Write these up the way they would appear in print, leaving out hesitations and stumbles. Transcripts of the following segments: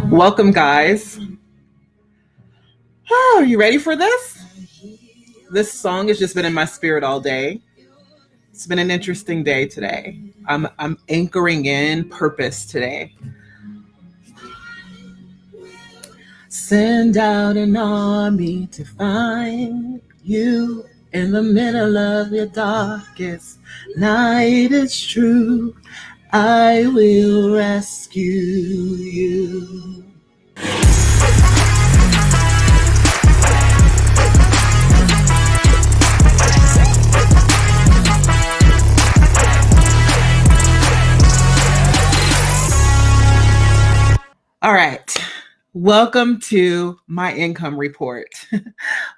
Welcome, guys. Oh, are you ready for this? This song has just been in my spirit all day. It's been an interesting day today. I'm anchoring in purpose today. Send out an army to find you in the middle of your darkest night. It's true. I will rescue you. All right. Welcome to my income report.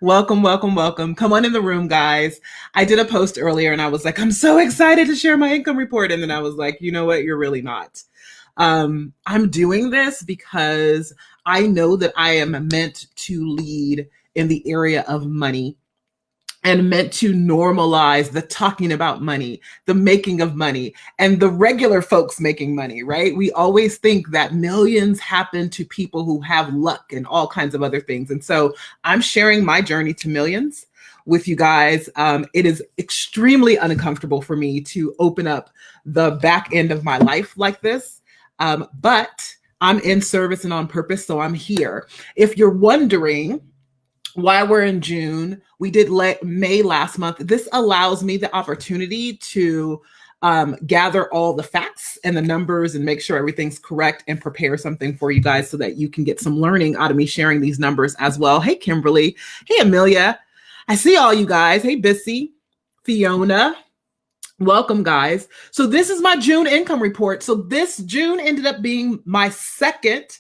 Welcome, welcome, welcome. Come on in the room, guys. I did a post earlier and I was like, I'm so excited to share my income report. And then I was like, you know what? You're really not. I'm doing this because I know that I am meant to lead in the area of money and meant to normalize the talking about money, the making of money, and the regular folks making money, right? We always think that millions happen to people who have luck and all kinds of other things. And so I'm sharing my journey to millions with you guys. It is extremely uncomfortable for me to open up the back end of my life like this, but I'm in service and on purpose, so I'm here. If you're wondering why we're in June, we did May last month. This allows me the opportunity to gather all the facts and the numbers and make sure everything's correct and prepare something for you guys so that you can get some learning out of me sharing these numbers as well. Hey, Kimberly. Hey, Amelia. I see all you guys. Hey, Bissy, Fiona. Welcome, guys. So this is my June income report. So this June ended up being my second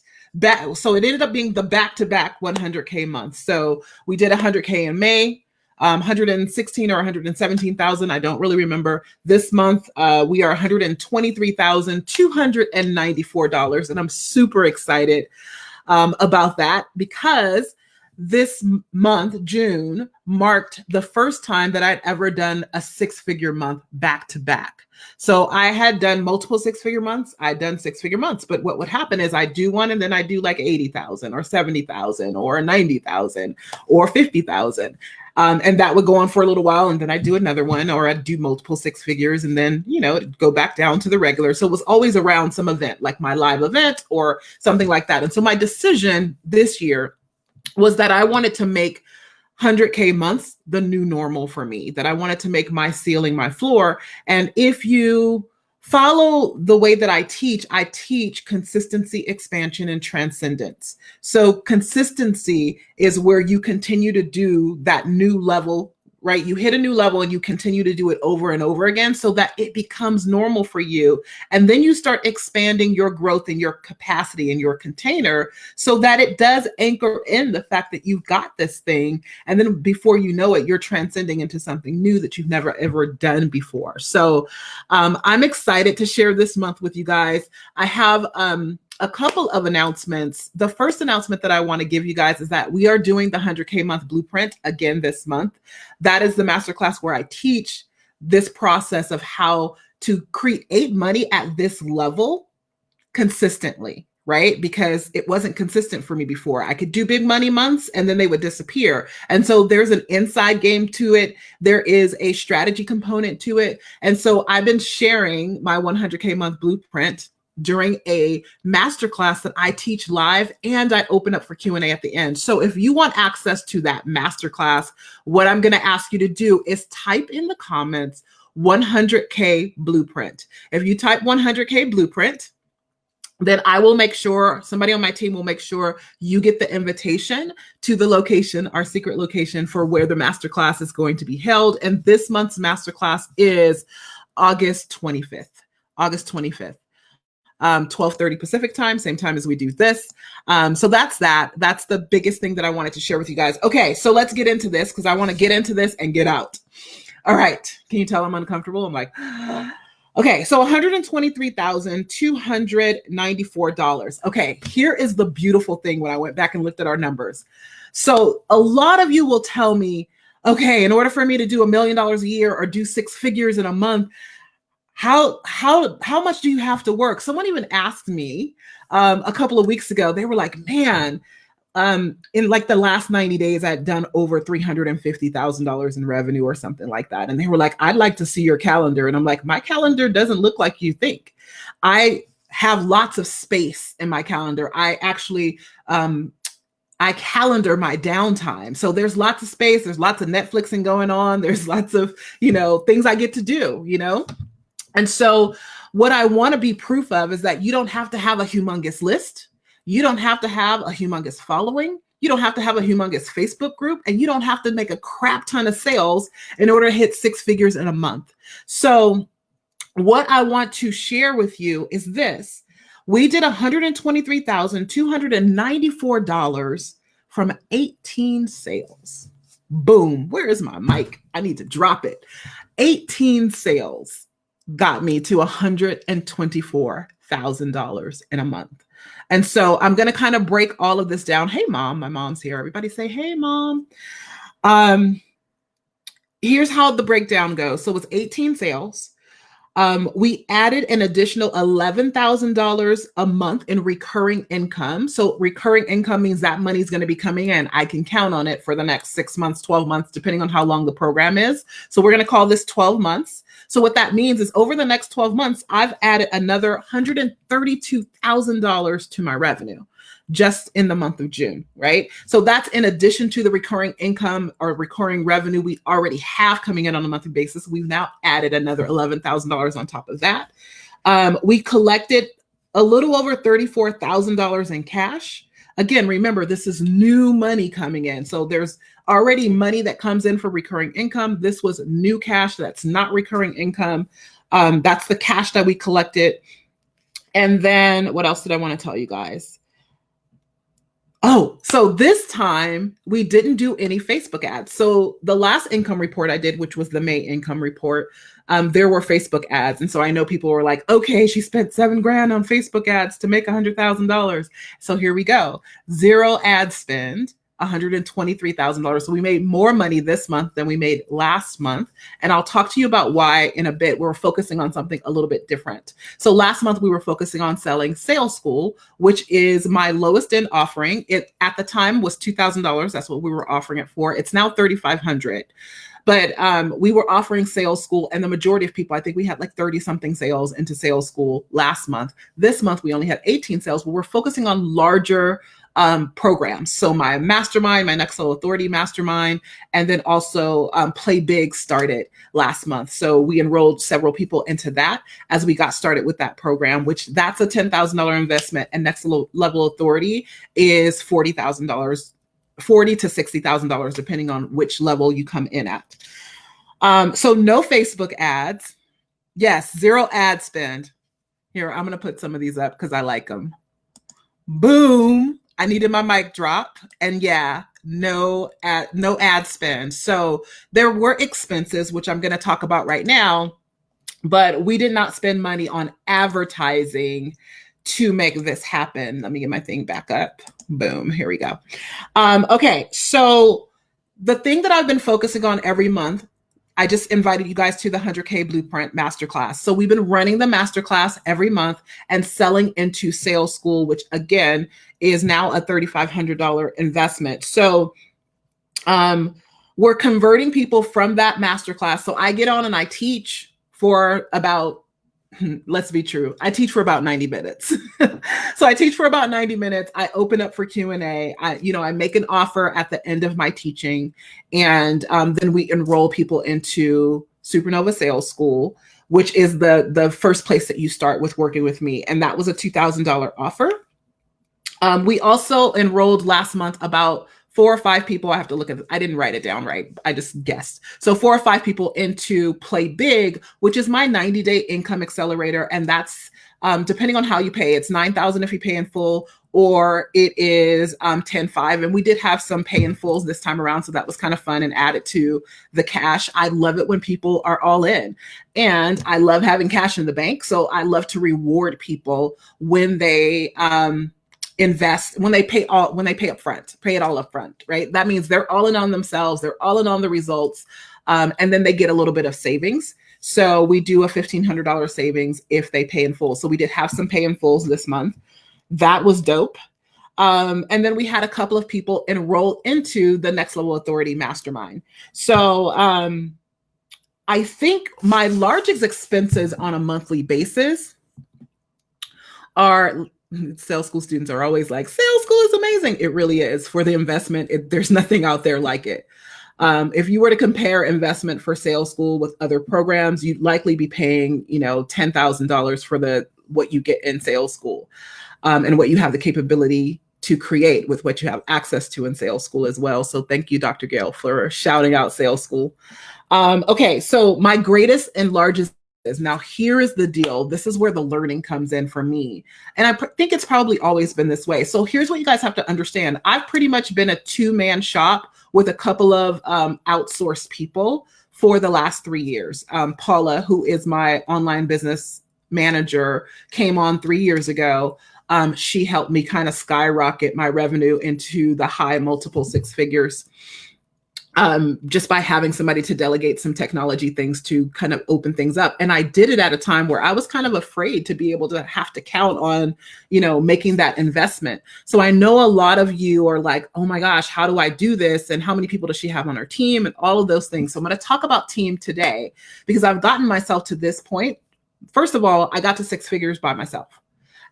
so it ended up being the back-to-back 100K month. So we did 100K in May, 116 or 117,000. I don't really remember. This month, we are $123,294. And I'm super excited about that because this month, June, marked the first time that I'd ever done a six-figure month back-to-back. So I had done multiple six-figure months. I'd done six-figure months, but what would happen is I do one and then I do like 80,000 or 70,000 or 90,000 or 50,000. And that would go on for a little while. And then I do another one, or I'd do multiple six figures and then, it'd go back down to the regular. So it was always around some event, like my live event or something like that. And so my decision this year was that I wanted to make 100K months the new normal for me, that I wanted to make my ceiling my floor. And if you follow the way that I teach consistency, expansion, and transcendence. So consistency is where you continue to do that new level, right? You hit a new level and you continue to do it over and over again so that it becomes normal for you. And then you start expanding your growth and your capacity in your container so that it does anchor in the fact that you've got this thing. And then before you know it, you're transcending into something new that you've never ever done before. So I'm excited to share this month with you guys. I have a couple of announcements. The first announcement that I want to give you guys is that we are doing the 100K month blueprint again this month. That is the masterclass where I teach this process of how to create money at this level consistently, right? Because it wasn't consistent for me before. I could do big money months and then they would disappear. And so there's an inside game to it. There is a strategy component to it. And so I've been sharing my 100K month blueprint during a masterclass that I teach live, and I open up for Q&A at the end. So if you want access to that masterclass, what I'm going to ask you to do is type in the comments 100K blueprint. If you type 100K blueprint, then I will make sure, somebody on my team will make sure you get the invitation to the location, our secret location for where the masterclass is going to be held. And this month's masterclass is August 25th. 12:30 Pacific time, same time as we do this. So that's that. That's the biggest thing that I wanted to share with you guys. Okay, so let's get into this because I want to get into this and get out. All right. Can you tell I'm uncomfortable? I'm like, okay, so $123,294. Okay, here is the beautiful thing when I went back and looked at our numbers. So a lot of you will tell me, okay, in order for me to do $1 million a year or do six figures in a month, how much do you have to work? Someone even asked me a couple of weeks ago. They were like, man, in like the last 90 days, I'd done over $350,000 in revenue or something like that. And they were like, I'd like to see your calendar. And I'm like, my calendar doesn't look like you think. I have lots of space in my calendar. I actually, I calendar my downtime. So there's lots of space. There's lots of Netflixing going on. There's lots of, things I get to do, And so what I want to be proof of is that you don't have to have a humongous list. You don't have to have a humongous following. You don't have to have a humongous Facebook group, and you don't have to make a crap ton of sales in order to hit 6 figures in a month. So what I want to share with you is this. We did $123,294 from 18 sales. Boom. Where is my mic? I need to drop it. 18 sales got me to $124,000 in a month. And so I'm going to kind of break all of this down. Hey, mom, my mom's here. Everybody say, hey, mom. Here's how the breakdown goes. So it was 18 sales. We added an additional $11,000 a month in recurring income. So recurring income means that money's going to be coming in. I can count on it for the next 6 months, 12 months, depending on how long the program is. So we're going to call this 12 months. So what that means is over the next 12 months, I've added another $132,000 to my revenue just in the month of June, right? So that's in addition to the recurring income or recurring revenue we already have coming in on a monthly basis. We've now added another $11,000 on top of that. We collected a little over $34,000 in cash. Again, remember, this is new money coming in. So there's already money that comes in for recurring income. This was new cash that's not recurring income. That's the cash that we collected. And then what else did I want to tell you guys? Oh, so this time we didn't do any Facebook ads. So the last income report I did, which was the May income report, there were Facebook ads. And so I know people were like, okay, she spent $7,000 on Facebook ads to make $100,000. So here we go. 0 ad spend, $123,000. So we made more money this month than we made last month. And I'll talk to you about why in a bit. We're focusing on something a little bit different. So last month we were focusing on selling Sales School, which is my lowest end offering. It at the time was $2,000. That's what we were offering it for. It's now $3,500. But we were offering Sales School, and the majority of people, I think we had like 30 something sales into Sales School last month. This month, we only had 18 sales, but we're focusing on larger programs. So my mastermind, my Next Level Authority mastermind, and then also Play Big started last month. So we enrolled several people into that as we got started with that program, which that's a $10,000 investment, and Next Level Authority is $40,000, $40,000 to $60,000, depending on which level you come in at. So no Facebook ads. Yes, 0 ad spend. Here, I'm going to put some of these up because I like them. Boom. I needed my mic drop. And yeah, no ad spend. So there were expenses, which I'm going to talk about right now, but we did not spend money on advertising to make this happen. Let me get my thing back up. Boom. Here we go. Okay. So the thing that I've been focusing on every month, I just invited you guys to the 100K Blueprint Masterclass. So we've been running the Masterclass every month and selling into Sales School, which again is now a $3,500 investment. So we're converting people from that Masterclass. So I get on and I teach for about, let's be true, I teach for about 90 minutes. So I teach for about 90 minutes. I open up for Q&A. I make an offer at the end of my teaching, and then we enroll people into Supernova Sales School, which is the first place that you start with working with me. And that was a $2,000 offer. We also enrolled last month about 4 or 5 people. I have to look at this. I didn't write it down right. I just guessed. So 4 or 5 people into Play Big, which is my 90-day income accelerator. And that's depending on how you pay. It's $9,000 if you pay in full, or it is $10,500. And we did have some pay in fulls this time around. So that was kind of fun and added to the cash. I love it when people are all in, and I love having cash in the bank. So I love to reward people when they, invest, when they pay up front, pay it all up front, right? That means they're all in on themselves. They're all in on the results. And then they get a little bit of savings. So we do a $1,500 savings if they pay in full. So we did have some pay in fulls this month. That was dope. And then we had a couple of people enroll into the Next Level Authority Mastermind. So I think my largest expenses on a monthly basis are, sales school students are always like, sales school is amazing. It really is. For the investment, there's nothing out there like it. If you were to compare investment for sales school with other programs, you'd likely be paying, $10,000 for what you get in sales school, and what you have the capability to create with what you have access to in sales school as well. So thank you, Dr. Gail, for shouting out sales school. Okay, so my greatest and largest is, now here is the deal. This is where the learning comes in for me. And I think it's probably always been this way. So here's what you guys have to understand. I've pretty much been a two-man shop with a couple of outsourced people for the last 3 years. Paula, who is my online business manager, came on 3 years ago. She helped me kind of skyrocket my revenue into the high multiple six figures, just by having somebody to delegate some technology things to kind of open things up. And I did it at a time where I was kind of afraid to be able to have to count on, making that investment. So I know a lot of you are like, oh my gosh, how do I do this? And how many people does she have on her team? And all of those things. So I'm going to talk about team today because I've gotten myself to this point. First of all, I got to six figures by myself.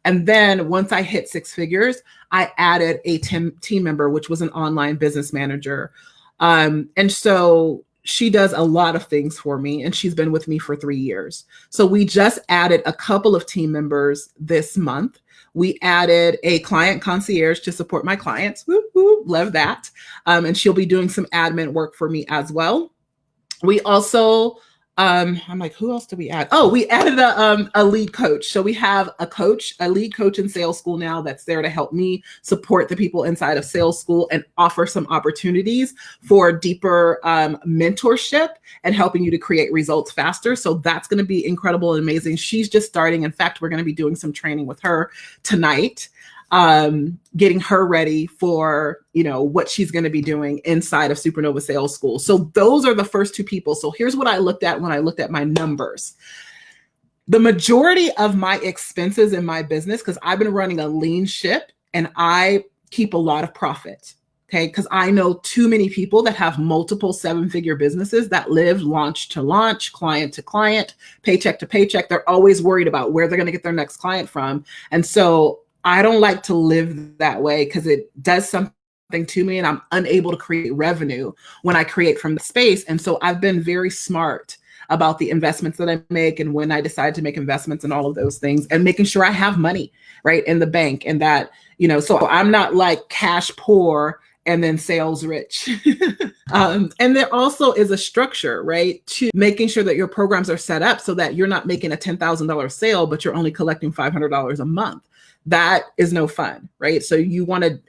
And then once I hit six figures, I added a team member, which was an online business manager. And so she does a lot of things for me, and she's been with me for 3 years. So we just added a couple of team members this month. We added a client concierge to support my clients. Woo, woo, love that. And she'll be doing some admin work for me as well. We also, I'm like, who else did we add? Oh, we added a lead coach. So we have a lead coach in sales school now that's there to help me support the people inside of sales school and offer some opportunities for deeper mentorship and helping you to create results faster. So that's going to be incredible and amazing. She's just starting. In fact, we're going to be doing some training with her tonight, getting her ready for, what she's going to be doing inside of Supernova Sales School. So those are the first two people. So here's what I looked at when I looked at my numbers. The majority of my expenses in my business, because I've been running a lean ship and I keep a lot of profit. Okay. Because I know too many people that have multiple seven-figure businesses that live launch to launch, client to client, paycheck to paycheck. They're always worried about where they're going to get their next client from. And so I don't like to live that way because it does something to me and I'm unable to create revenue when I create from the space. And so I've been very smart about the investments that I make and when I decide to make investments and all of those things and making sure I have money right in the bank and that, so I'm not like cash poor and then sales rich. And there also is a structure, right, to making sure that your programs are set up so that you're not making a $10,000 sale, but you're only collecting $500 a month. That is no fun, right? So you want to,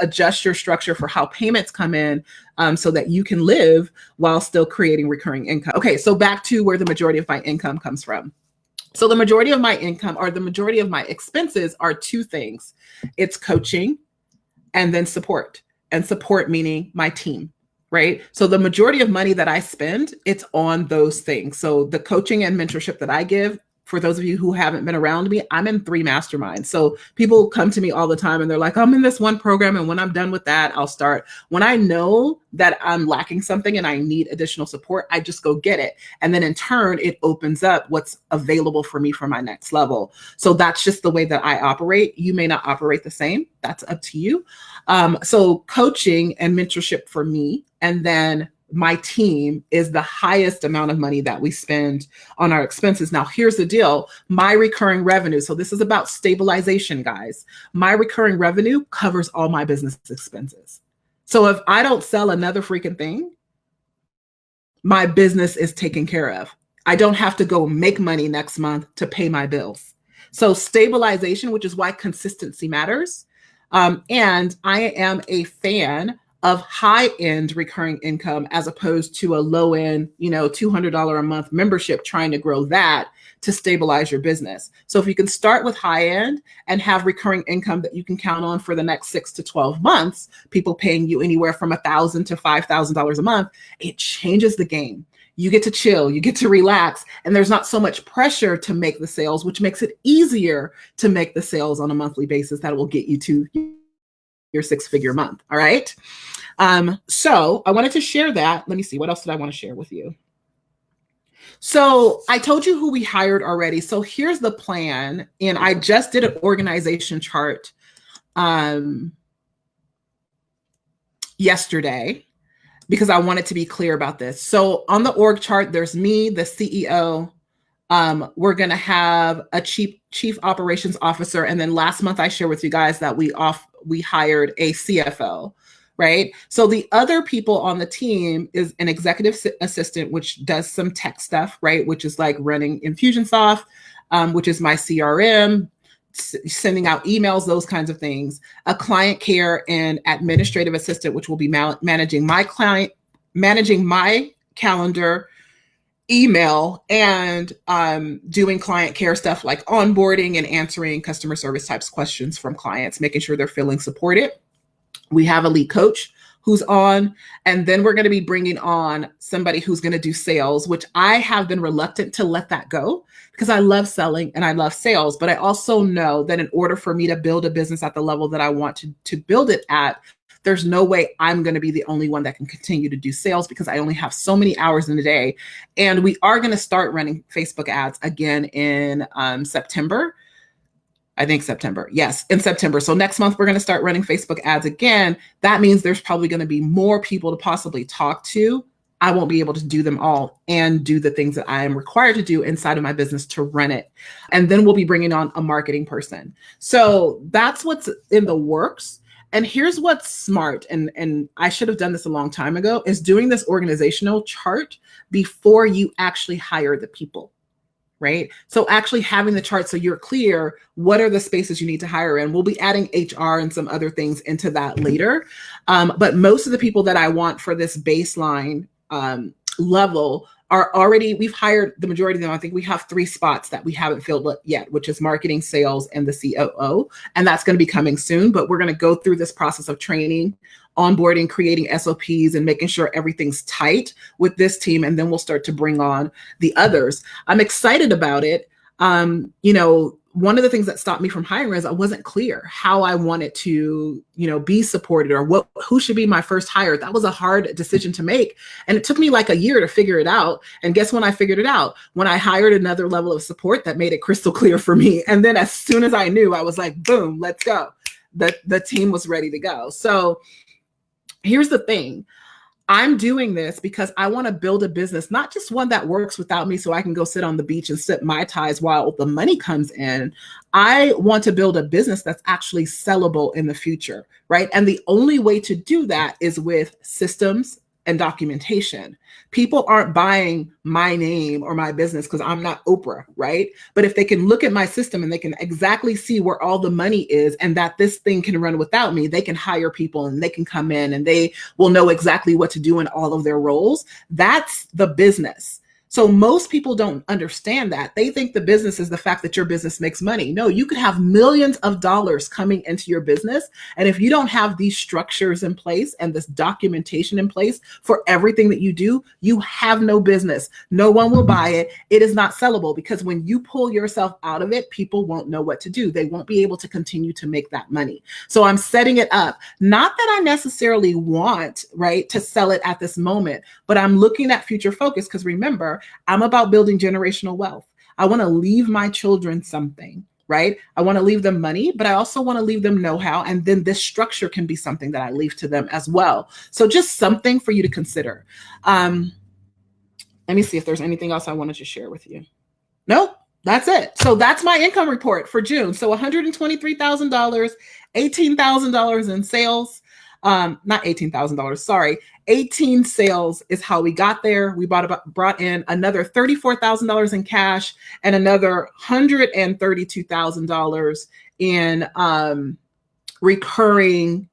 adjust your structure for how payments come in so that you can live while still creating recurring income. Okay, so back to where the majority of my income comes from. So the majority of my income or the majority of my expenses are two things. It's coaching and then support. And support meaning my team, right? So the majority of money that I spend, it's on those things. So the coaching and mentorship that I give, for those of you who haven't been around me, I'm in 3 masterminds. So people come to me all the time and they're like, I'm in this one program. And when I'm done with that, I'll start. When I know that I'm lacking something and I need additional support, I just go get it. And then in turn, it opens up what's available for me for my next level. So that's just the way that I operate. You may not operate the same. That's up to you. So coaching and mentorship for me, and then my team is the highest amount of money that we spend on our expenses. Now, here's the deal. My recurring revenue. So this is about stabilization, guys. My recurring revenue covers all my business expenses. So if I don't sell another freaking thing, my business is taken care of. I don't have to go make money next month to pay my bills. So stabilization, which is why consistency matters. And I am a fan of high-end recurring income as opposed to a low-end, $200 a month membership, trying to grow that to stabilize your business. So if you can start with high-end and have recurring income that you can count on for the next 6 to 12 months, people paying you anywhere from $1,000 to $5,000 a month, it changes the game. You get to chill, you get to relax, and there's not so much pressure to make the sales, which makes it easier to make the sales on a monthly basis that will get you to your 6-figure month. All right. So I wanted to share that. Let me see. What else did I want to share with you? So I told you who we hired already. So here's the plan. And I just did an organization chart yesterday because I wanted to be clear about this. So on the org chart, there's me, the CEO. We're going to have a chief operations officer. And then last month I shared with you guys that we hired a CFO, right? So the other people on the team is an executive assistant, which does some tech stuff, right? Which is like running Infusionsoft, which is my CRM, sending out emails, those kinds of things. A client care and administrative assistant, which will be managing my calendar, email, and doing client care stuff like onboarding and answering customer service types questions from clients, making sure they're feeling supported. We have a lead coach who's on, and then we're going to be bringing on somebody who's going to do sales, which I have been reluctant to let that go because I love selling and I love sales. But I also know that in order for me to build a business at the level that I want to build it at, there's no way I'm going to be the only one that can continue to do sales because I only have so many hours in a day. And we are going to start running Facebook ads again in September. I think September. Yes, in September. So next month, we're going to start running Facebook ads again. That means there's probably going to be more people to possibly talk to. I won't be able to do them all and do the things that I am required to do inside of my business to run it. And then we'll be bringing on a marketing person. So that's what's in the works. And here's what's smart, and I should have done this a long time ago, is doing this organizational chart before you actually hire the people, right? So actually having the chart so you're clear, what are the spaces you need to hire in? We'll be adding HR and some other things into that later. But most of the people that I want for this baseline level are already, we've hired the majority of them. I think we have 3 spots that we haven't filled yet, which is marketing, sales, and the COO. And that's going to be coming soon, but we're going to go through this process of training, onboarding, creating SOPs, and making sure everything's tight with this team. And then we'll start to bring on the others. I'm excited about it. One of the things that stopped me from hiring is I wasn't clear how I wanted to, be supported or who should be my first hire. That was a hard decision to make. And it took me like a year to figure it out. And guess when I figured it out? When I hired another level of support that made it crystal clear for me. And then as soon as I knew, I was like, boom, let's go. The team was ready to go. So here's the thing. I'm doing this because I want to build a business, not just one that works without me so I can go sit on the beach and sip Mai Tais while the money comes in. I want to build a business that's actually sellable in the future, right? And the only way to do that is with systems and documentation. People aren't buying my name or my business because I'm not Oprah, right? But if they can look at my system and they can exactly see where all the money is and that this thing can run without me, they can hire people and they can come in and they will know exactly what to do in all of their roles. That's the business. So most people don't understand that. They think the business is the fact that your business makes money. No, you could have millions of dollars coming into your business. And if you don't have these structures in place and this documentation in place for everything that you do, you have no business. No one will buy it. It is not sellable because when you pull yourself out of it, people won't know what to do. They won't be able to continue to make that money. So I'm setting it up. Not that I necessarily want, right, to sell it at this moment, but I'm looking at future focus because remember, I'm about building generational wealth. I want to leave my children something, right? I want to leave them money, but I also want to leave them know-how. And then this structure can be something that I leave to them as well. So just something for you to consider. Let me see if there's anything else I wanted to share with you. No, that's it. So that's my income report for June. So $123,000, $18,000 in sales. Not $18,000, sorry. 18 sales is how we got there. We brought in another $34,000 in cash and another $132,000 in recurring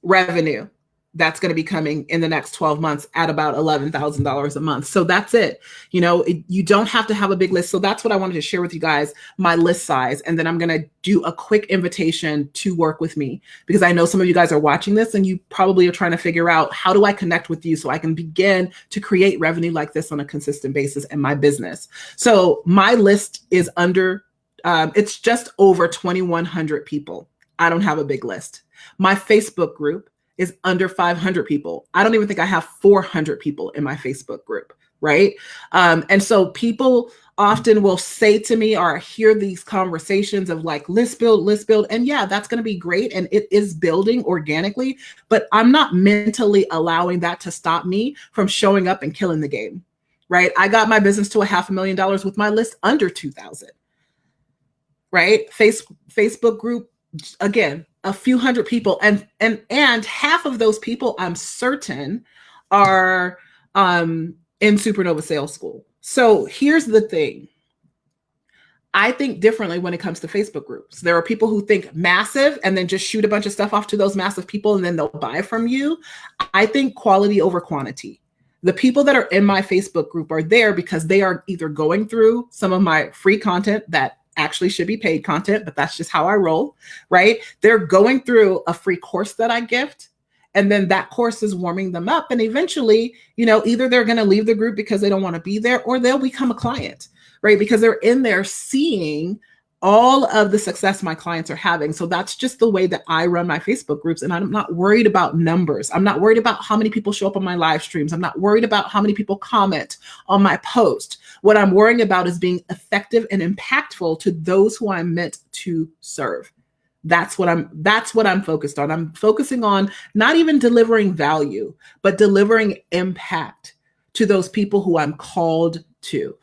revenue. that's going to be coming in the next 12 months at about $11,000 a month. So that's it. You know, you don't have to have a big list. So that's what I wanted to share with you guys, my list size. And then I'm going to do a quick invitation to work with me, because I know some of you guys are watching this and you probably are trying to figure out, how do I connect with you so I can begin to create revenue like this on a consistent basis in my business? So my list is it's just over 2,100 people. I don't have a big list. My Facebook group is under 500 people. I don't even think I have 400 people in my Facebook group, right? And so people often will say to me, or hear these conversations of like, list build. And yeah, that's going to be great. And it is building organically, but I'm not mentally allowing that to stop me from showing up and killing the game, right? I got my business to $500,000 with my list under 2,000, right? Facebook group, again, a few hundred people, and half of those people, I'm certain, are in Supernova Sales School. So here's the thing. I think differently when it comes to Facebook groups. There are people who think massive and then just shoot a bunch of stuff off to those massive people and then they'll buy from you. I think quality over quantity. The people that are in my Facebook group are there because they are either going through some of my free content that actually should be paid content, but that's just how I roll, right? They're going through a free course that I gift, and then that course is warming them up. And eventually, you know, either they're going to leave the group because they don't want to be there, or they'll become a client, right? Because they're in there seeing all of the success my clients are having. So that's just the way that I run my Facebook groups. And I'm not worried about numbers. I'm not worried about how many people show up on my live streams. I'm not worried about how many people comment on my post. What I'm worrying about is being effective and impactful to those who I'm meant to serve. That's what I'm focused on. I'm focusing on not even delivering value, but delivering impact to those people who I'm called to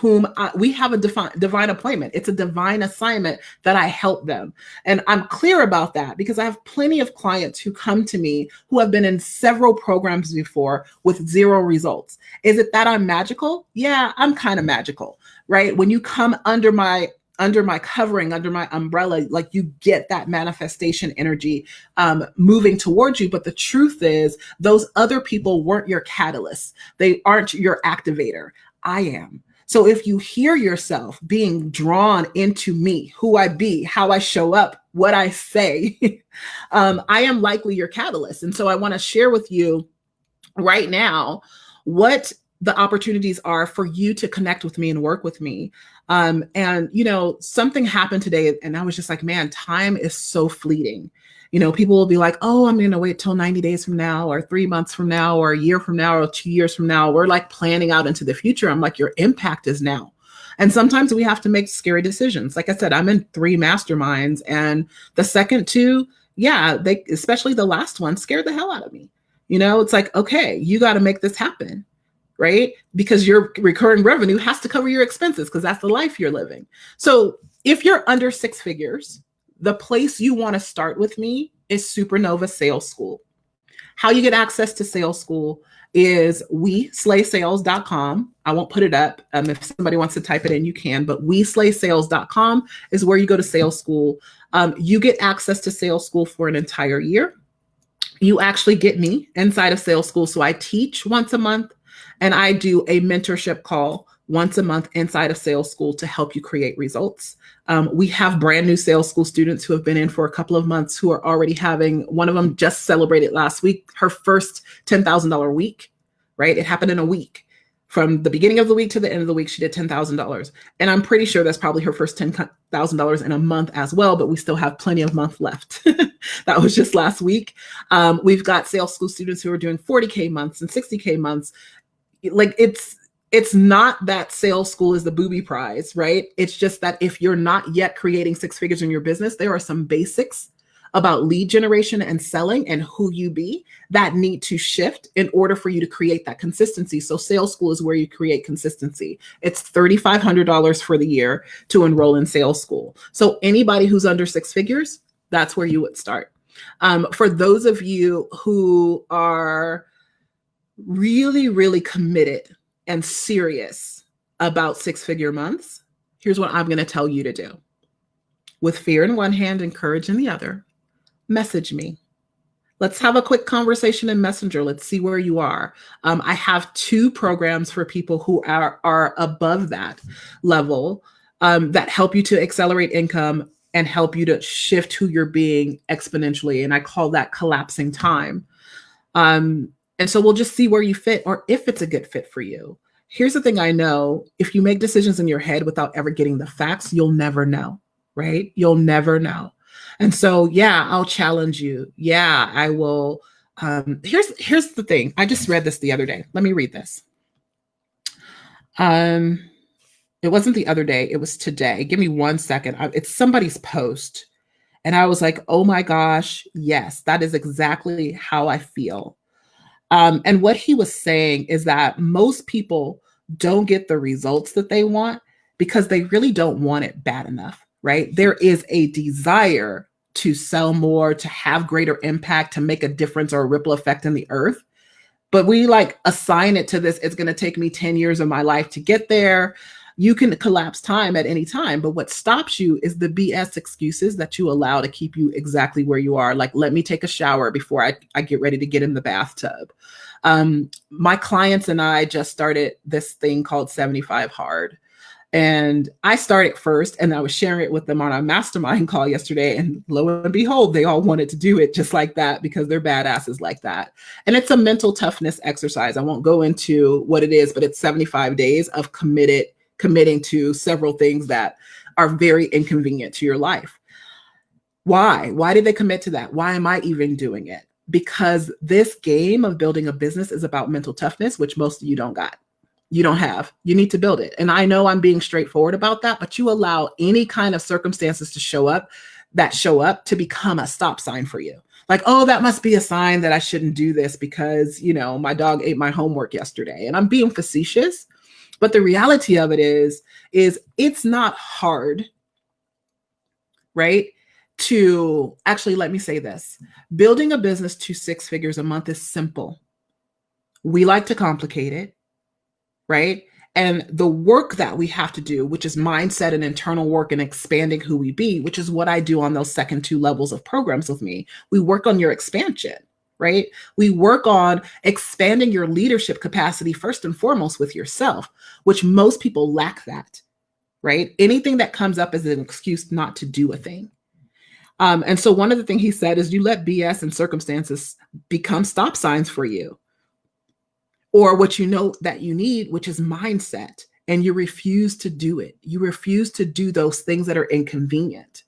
whom we have a divine appointment. It's a divine assignment that I help them. And I'm clear about that because I have plenty of clients who come to me who have been in several programs before with zero results. Is it that I'm magical? Yeah, I'm kind of magical, right? When you come under my covering, under my umbrella, like you get that manifestation energy moving towards you. But the truth is those other people weren't your catalyst. They aren't your activator. I am. So if you hear yourself being drawn into me, who I be, how I show up, what I say, I am likely your catalyst. And so I want to share with you right now what the opportunities are for you to connect with me and work with me. And, you know, something happened today and I was just like, man, time is so fleeting. You know, people will be like, oh, I'm going to wait till 90 days from now or 3 months from now or a year from now or 2 years from now. We're like planning out into the future. I'm like, your impact is now. And sometimes we have to make scary decisions. Like I said, I'm in 3 masterminds, and the second 2, yeah, especially the last one, scared the hell out of me. You know, it's like, okay, you got to make this happen, right? Because your recurring revenue has to cover your expenses because that's the life you're living. So if you're under 6 figures, the place you want to start with me is Supernova Sales School. How you get access to Sales School is weslaysales.com. I won't put it up. If somebody wants to type it in, you can, but weslaysales.com is where you go to Sales School. You get access to Sales School for an entire year. You actually get me inside of Sales School. So I teach once a month and I do a mentorship call once a month inside of Sales School to help you create results. We have brand new Sales School students who have been in for a couple of months who are already having, one of them just celebrated last week, her first $10,000 week, right? It happened in a week. From the beginning of the week to the end of the week, she did $10,000. And I'm pretty sure that's probably her first $10,000 in a month as well, but we still have plenty of month left. That was just last week. We've got Sales School students who are doing 40K months and 60K months. Like it's not that Sales School is the booby prize, right? It's just that if you're not yet creating 6 figures in your business, there are some basics about lead generation and selling and who you be that need to shift in order for you to create that consistency. So Sales School is where you create consistency. It's $3,500 for the year to enroll in Sales School. So anybody who's under 6 figures, that's where you would start. For those of you who are really, really committed and serious about 6-figure months, here's what I'm going to tell you to do. With fear in one hand and courage in the other, message me. Let's have a quick conversation in Messenger. Let's see where you are. I have 2 programs for people who are above that level that help you to accelerate income and help you to shift who you're being exponentially. And I call that collapsing time. And so we'll just see where you fit or if it's a good fit for you. Here's the thing I know. If you make decisions in your head without ever getting the facts, you'll never know, right? You'll never know. And so, yeah, I'll challenge you. Yeah, I will. Here's the thing. I just read this the other day. Let me read this. It wasn't the other day. It was today. Give me 1 second. It's somebody's post. And I was like, oh my gosh, yes, that is exactly how I feel. And what he was saying is that most people don't get the results that they want because they really don't want it bad enough. Right? There is a desire to sell more, to have greater impact, to make a difference or a ripple effect in the earth. But we like assign it to this. It's going to take me 10 years of my life to get there. You can collapse time at any time. But what stops you is the BS excuses that you allow to keep you exactly where you are. Like, let me take a shower before I get ready to get in the bathtub. My clients and I just started this thing called 75 Hard. And I started first, and I was sharing it with them on a mastermind call yesterday. And lo and behold, they all wanted to do it just like that because they're badasses like that. And it's a mental toughness exercise. I won't go into what it is, but it's 75 days of committing to several things that are very inconvenient to your life. Why? Why did they commit to that? Why am I even doing it? Because this game of building a business is about mental toughness, which most of you don't got. You don't have. You need to build it. And I know I'm being straightforward about that, but you allow any kind of circumstances to show up to become a stop sign for you. Like, oh, that must be a sign that I shouldn't do this because, my dog ate my homework yesterday. And I'm being facetious, but the reality of it is it's not hard, right? To actually, let me say this. Building a business to 6 figures a month is simple. We like to complicate it. Right? And the work that we have to do, which is mindset and internal work and expanding who we be, which is what I do on those second 2 levels of programs with me. We work on your expansion, right? We work on expanding your leadership capacity first and foremost with yourself, which most people lack that, right? Anything that comes up is an excuse not to do a thing. And so one of the things he said is you let BS and circumstances become stop signs for you. Or what you know that you need, which is mindset, and you refuse to do it. You refuse to do those things that are inconvenient.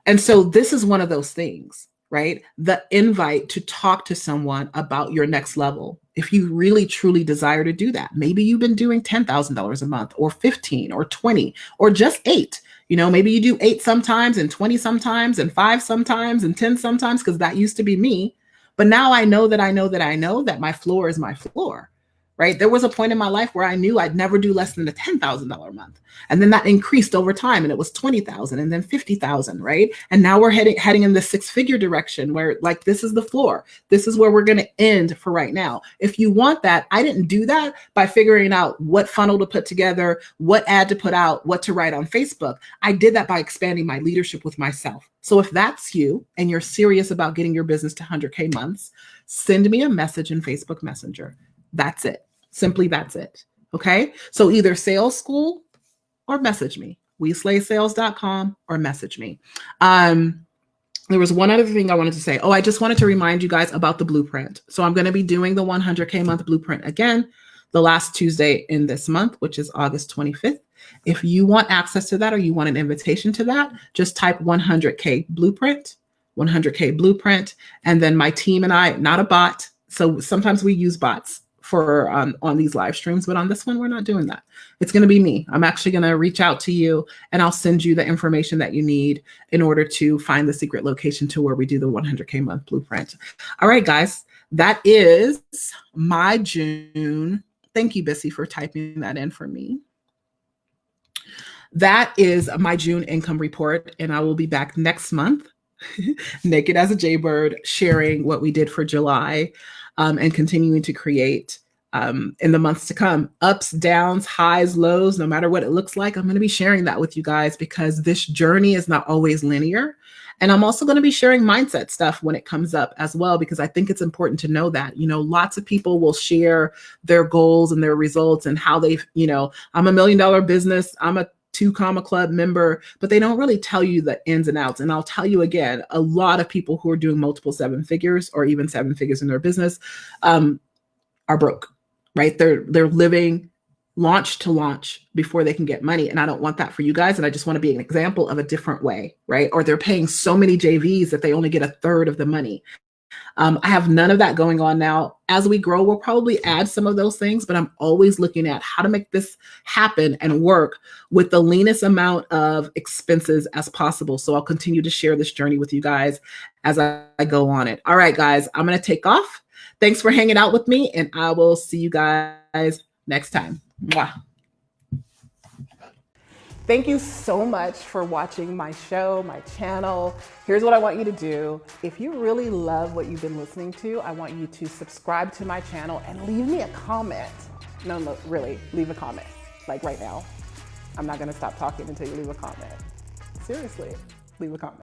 And so this is one of those things, right? The invite to talk to someone about your next level. If you really, truly desire to do that, maybe you've been doing $10,000 a month or 15 or 20 or just 8. Maybe you do 8 sometimes and 20 sometimes and 5 sometimes and 10 sometimes, because that used to be me. But now I know that my floor is my floor, right? There was a point in my life where I knew I'd never do less than a $10,000 a month. And then that increased over time, and it was 20,000 and then 50,000, right? And now we're heading in the 6-figure direction where like, this is the floor. This is where we're going to end for right now. If you want that, I didn't do that by figuring out what funnel to put together, what ad to put out, what to write on Facebook. I did that by expanding my leadership with myself. So if that's you and you're serious about getting your business to 100K months, send me a message in Facebook Messenger. That's it. Simply that's it. Okay. So either sales school or message me, WeSlaySales.com, or message me. There was one other thing I wanted to say. I just wanted to remind you guys about the blueprint. So I'm going to be doing the 100K month blueprint again, the last Tuesday in this month, which is August 25th. If you want access to that or you want an invitation to that, just type 100K blueprint, 100K blueprint. And then my team and I, not a bot. So sometimes we use bots for on these live streams, but on this one, we're not doing that. It's going to be me. I'm actually going to reach out to you and I'll send you the information that you need in order to find the secret location to where we do the 100K month blueprint. All right, guys, that is my June. Thank you, Bissy, for typing that in for me. That is my June income report, and I will be back next month, naked as a jaybird, sharing what we did for July and continuing to create in the months to come. Ups, downs, highs, lows, no matter what it looks like, I'm going to be sharing that with you guys because this journey is not always linear. And I'm also going to be sharing mindset stuff when it comes up as well, because I think it's important to know that, lots of people will share their goals and their results and how they've, I'm $1 million business, I'm a 2 Comma Club member, but they don't really tell you the ins and outs. And I'll tell you again, a lot of people who are doing multiple 7 figures or even 7 figures in their business are broke, right? They're living launch to launch before they can get money. And I don't want that for you guys. And I just want to be an example of a different way, right? Or they're paying so many JVs that they only get 1/3 of the money. I have none of that going on now. As we grow, we'll probably add some of those things, but I'm always looking at how to make this happen and work with the leanest amount of expenses as possible. So I'll continue to share this journey with you guys as I go on it. All right, guys, I'm going to take off. Thanks for hanging out with me, and I will see you guys next time. Mwah. Thank you so much for watching my show, my channel. Here's what I want you to do. If you really love what you've been listening to, I want you to subscribe to my channel and leave me a comment. No, really, leave a comment. Like right now. I'm not gonna stop talking until you leave a comment. Seriously, leave a comment.